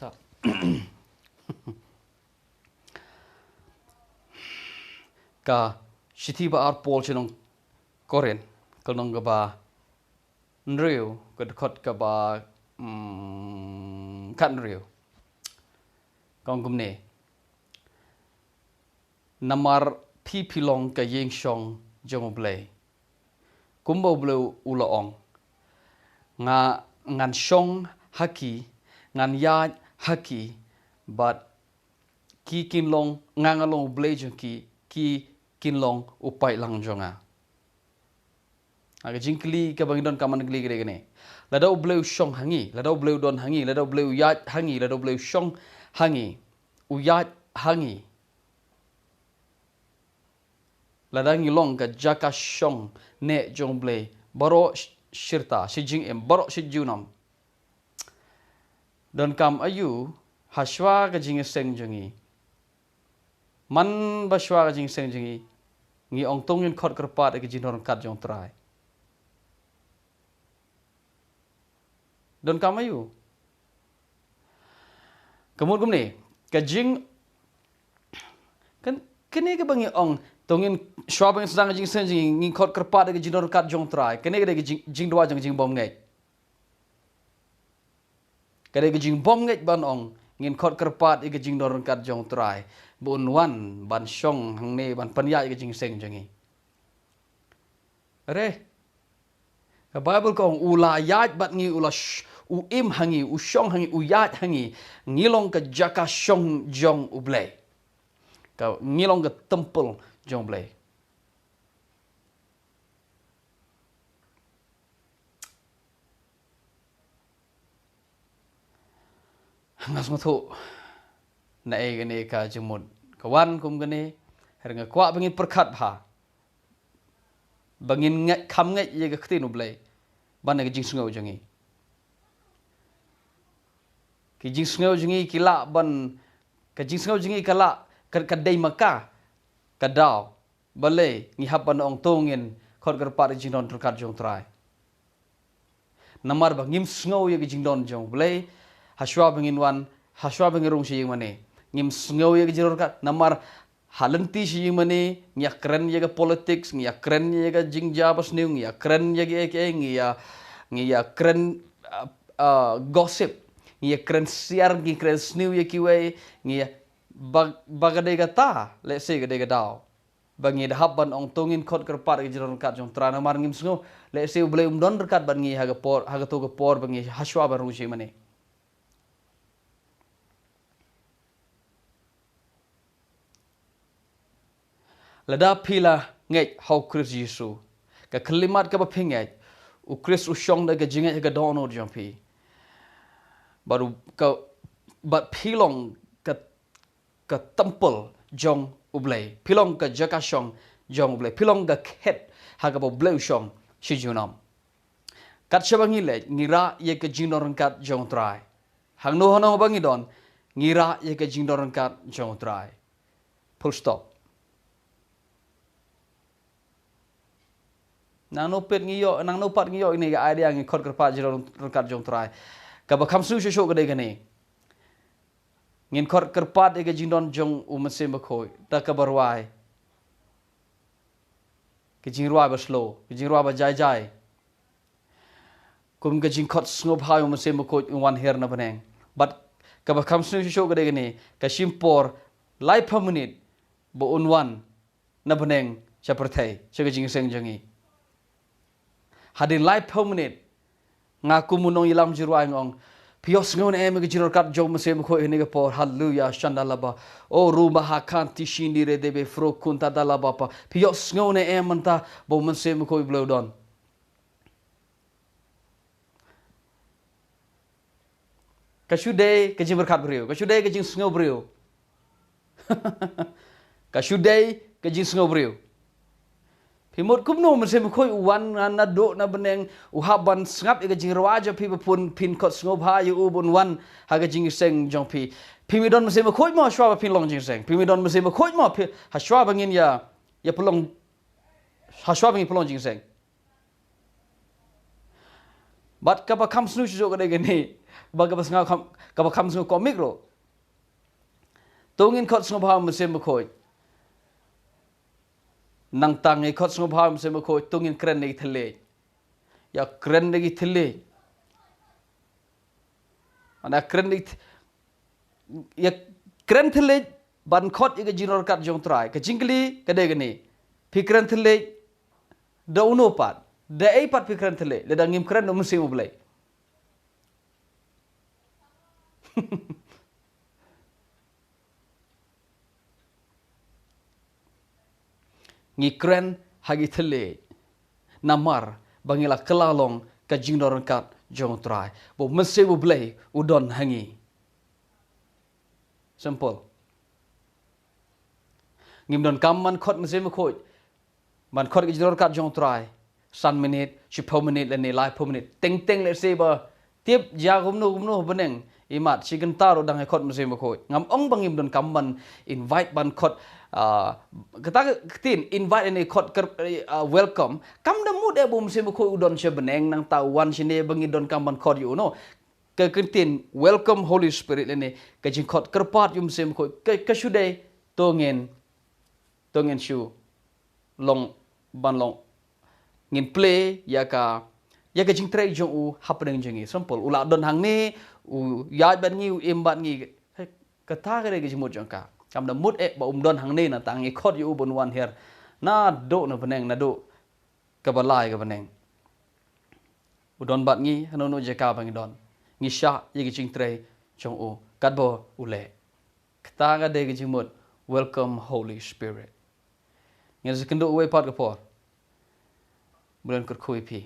tak. Ka sithi ba ar pol chinong koren kalong ka ba nriu ka khot ka ba kan nriu kong gumne namar pilong ka yeng shong jong blay kumbo bleu ulaong nga ngan shong haki ngan ya haki but ki kinlong ngangalong blay jong ki kinlong upai lang jonga aga jingkli ka bangidon kaman gli gre gane ladau bleu shong hangi ladau bleu don hangi ladau bleu yat hangi ladau bleu shong hangi uyat hangi ladang ilong ka jaka shong ne jong blay baro shirta si jing em baro si junam don kam ayu hashwa ka jingiaseng jongi man bashwa ka jingiaseng jongi ngi ong tong yin khot kerpat ke jinor kat jong trai don kam ayu kemun gumne ka jing kan kene ke bangi ong tongin shwa bang sedang jing sen jing ngi khot kerpat ke jinor kat jong trai kene ke jing dua jong jingbymngeit kene ke jingbymngeit ban ong ngin khot kerpat ke jinor kat jong trai bun wan ban shong hang ne ban panya ke jing seng jongi are ka bible ko ula yat bat ngi ula u im hangi u shong hangi u yat hangi ngilong ka jaka shong jong ublay ka ngilong ka temple jong blay ngas mathu na e gane ka jemut kawan kum gane hernga kwa bangin perkhat bha bangin ngat kham ngat ye ga khtin ublay ban ga jing sngau jongi ki jing sngau jongi kila ban ka jing sngau jongi kala ka dei maka ka daw bale ngi haban ong tongin khot gar par jingdon terkat jong trai namar bangim sngau ye ga jingdon jong bale hashwa bangin wan hashwa bangin rong shi mane ngim sngau ye ga jiror kat namar halanti shi mane ngya kren ye ga politics ngya kren ye ga jingja bas new ngya kren ye ga ke ngya kren gossip ngya kren siar ngya kren snew ye kiwe ngya bagade ga ta let's say gade ga daw bangi da habban ong tongin khot kerpat ge jiror kat jong trana mar ngim sngau let's say blay don rekat ban ngi haga to ga por bangi hashwa ban rushi mane lada pila ngai how Chris Yesu ka kalimat ka bapingai u Chris u shong da ga jingai ga dono jompi baru ka bat pilong ka temple jong ublay pilong ka jaka shong jong ublay pilong ga khet haga bo bleu shong shi junam kat shabangi le ngira ye ka jinor kat jong trai hang no hono bangi don ngira ye ka jinor kat jong trai full stop nang no pet ngiyo nang no pat ngiyo ini ga idea ngi khot kerpat jinor kat jong trai ka ba khamsu shu ga de gane ngin khot kerpat ga jingdon jong umase makhoi ta ka barwai ke jingruai ba slow ke jingruai ba jai jai kum ga jing khot sngob hai umase makhoi wan her na baneng but ka ba khamsu shu ga de gane ka simpor life per minute bo unwan na baneng chaperthai che ga jing seng jongi hadin life per minute ngaku munong ilam jirwai ngong pios ngon em ge jiror kat jong mase mkho ene ge por hallelujah shandalaba o ruma hakan tishini re debe fro kunta dalaba pa pios ngon em manta bo mase mkho blow don kashude ke jing berkat brio kashude ke jing sngo brio kashude ke jing sngo brio pimot kumno mase mkhoi wan na do na beneng uhaban ngap ga jing raja pi pun pin khot sngob ha yu ubun wan ha ga jing seng jong pi pimidon mase mkhoi mo shwa pin long jing seng pimidon mase mkhoi mo ha shwa bangin ya pulong ha shwa bangin pulong jing seng But kapag snu siyo kada gani, baga pas nga kapag snu komik ro. Tungin khot snu bha mse mkhoi. Nang tang khot snu bha mse mkhoi tungin kren nei thale. Ya kren nei thale. Ana kren nei ya kren thale ban khot ya jinor kat jong trai. Ka jingli kada gani. Pikran thale da uno pat. Da ai pat pikran thale. Da ngim kren no mse mo blai. Ngi kren hagi thale namar bangila kelalong ka jingdon kat jong trai bo mese bo blai udon hangi simple ngim don kam man khot mese mo khoi man khot ka jingdon kat jong trai san minute 10 minute le ne lai 10 minute teng le se ba tiếp ja gumno beneng imat chicken taro dang khot mese mo khoi ngam ong bangim don kam man invite ban khot kata tin invite any khot welcome kam da mud e bum se ko udon che beneng nang tawan sine bangi don kam ban khot you no ke tin welcome holy spirit ne ke jing khot kerpat yum se ko ke shude tongen shu long ban long ngin play ya ka jing trai jong u happening jingi simple ula don hang ni u ya ban ngi u im ban ngi kata ke ge mo jong ka kam da mut ba don hang ne na tang e khot yu bon wan her na do na beneng na do ka balai ka beneng udon bat ngi hano no je ka bang don ngi sha ye gi ching trai chong o kat bo ule kta ga de gi mut welcome holy spirit ngi se kendo we pat ka por bulan kur khui pi